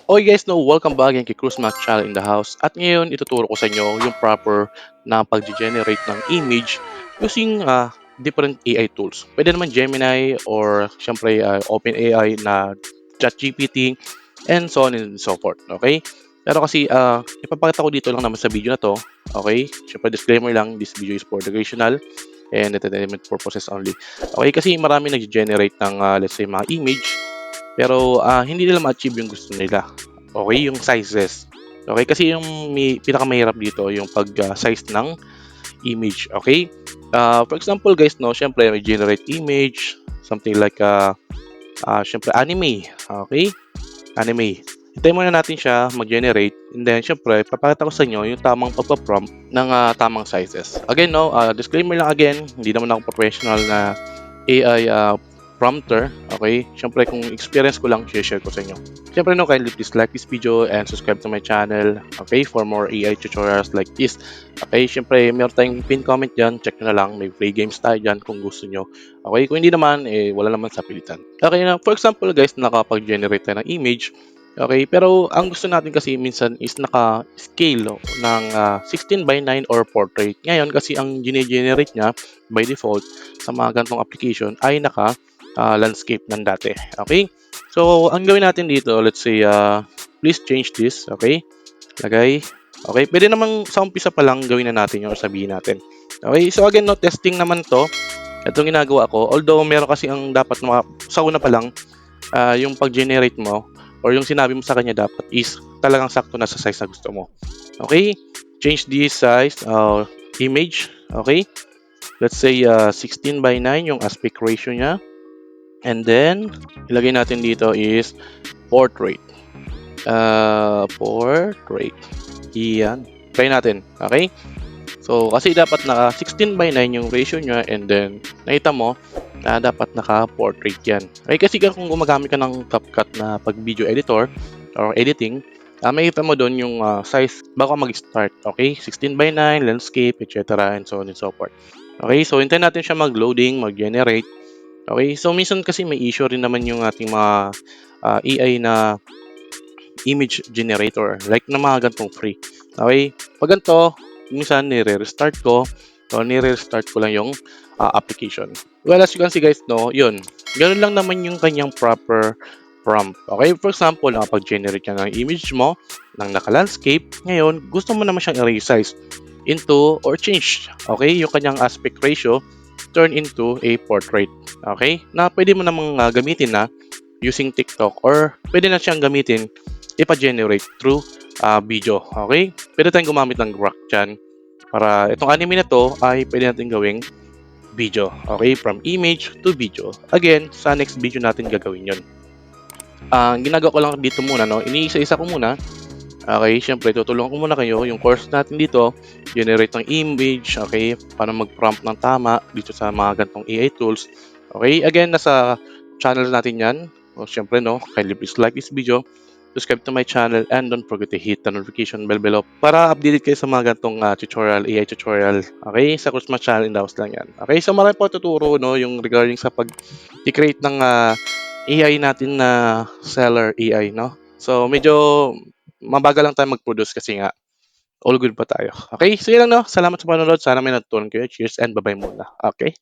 Okay guys, no, welcome back again kay Cruz Mac Channel in the house. At ngayon, ituturo ko sa inyo yung proper na pag-generate ng image using different AI tools. Pwede naman Gemini or syempre OpenAI na ChatGPT and so on and so forth. Okay? Pero kasi ipapakita ko dito lang naman sa video na to. Okay? Syempre disclaimer lang, this video is for educational and entertainment purposes only. Okay? Kasi marami nag-generate ng let's say mga image pero hindi nila ma-achieve yung gusto nila. Okay, yung sizes. Okay, kasi yung pinakamahirap dito yung pag-size ng image. Okay? For example guys, no, syempre may generate image, something like syempre anime. Okay? Anime. Hintayin muna natin siya mag-generate and then syempre papakita ko sa inyo yung tamang pagpa-prompt ng tamang sizes. Again, no, disclaimer lang again, hindi naman ako professional na AI prompter. Okay? Syempre kung experience ko lang, share ko sa inyo. Syempre no, kindly please like this video and subscribe to my channel. Okay? For more AI tutorials like this. Okay? Syempre, meron tayong pin comment dyan. Check nyo na lang. May free games tayo dyan kung gusto nyo. Okay? Kung hindi naman, wala naman sa pilitan. Okay na, for example guys, nakapag-generate tayo ng image. Okay? Pero ang gusto natin kasi minsan is naka-scale ng 16 by 9 or portrait. Ngayon kasi ang generate niya by default sa mga ganitong application ay naka landscape ng dati. Okay? So, ang gawin natin dito, let's say, please change this. Okay? Lagay. Okay? Pwede namang sa umpisa pa lang gawin na natin yun or sabihin natin. Okay? So, again, no, testing naman to. Itong ginagawa ko. Although, meron kasi ang dapat sa una pa lang, yung pag-generate mo or yung sinabi mo sa kanya dapat is talagang sakto na sa size na gusto mo. Okay? Change this size, image. Okay? Let's say 16 by 9 yung aspect ratio niya. And then, ilagay natin dito is portrait. Portrait. Iyan. Try natin. Okay? So, kasi dapat naka 16 by 9 yung ratio niya and then, nakita mo, dapat naka-portrait yan. Okay, kasi kung gumagamit ka ng CapCut na pag-video editor or editing, makita mo doon yung size bago mag-start. Okay? 16 by 9, landscape, etc. and so on and so forth. Okay? So, hintayin natin siya mag-loading, mag-generate. Okay, so minsan kasi may issue rin naman yung ating mga AI na image generator like na mga gantong free. Okay, pag ganito, minsan nire-restart ko o nire-restart ko lang yung application. Well, as you can see guys, no, yun. Ganun lang naman yung kanyang proper prompt. Okay, for example, nakapag-generate ka ng image mo ng naka-landscape. Ngayon, gusto mo naman siyang i-resize into or change, okay, yung kanyang aspect ratio turn into a portrait. Okay? Na pwede mo namang gamitin na using TikTok or pwede na siyang gamitin ipa-generate through video. Okay? Pwede tayong gumamit ng Grok dyan para itong anime na to ay pwede natin gawing video. Okay? From image to video. Again, sa next video natin gagawin yon. Ang ginagawa ko lang dito muna, no, iniisa-isa ko muna. Okay, syempre tutulungan ko muna kayo yung course natin dito, generate ng image, okay, para mag-prompt ng tama dito sa mga ganitong AI tools. Okay, again, nasa channel natin yan. O, syempre, no, kindly please like this video, subscribe to my channel, and don't forget to hit the notification bell below para updated kayo sa mga ganitong tutorial, AI tutorial. Okay, sa Cruz Mac Channel in the house lang yan. Okay, so marami po tuturo, no, yung regarding sa pag-create ng AI natin na seller AI, no. So, medyo mabagal lang tayo mag-produce kasi nga all good pa tayo. Okay? So yun lang, no? Salamat sa panonood. Sana may natutunan kayo. Cheers and bye-bye muna. Okay?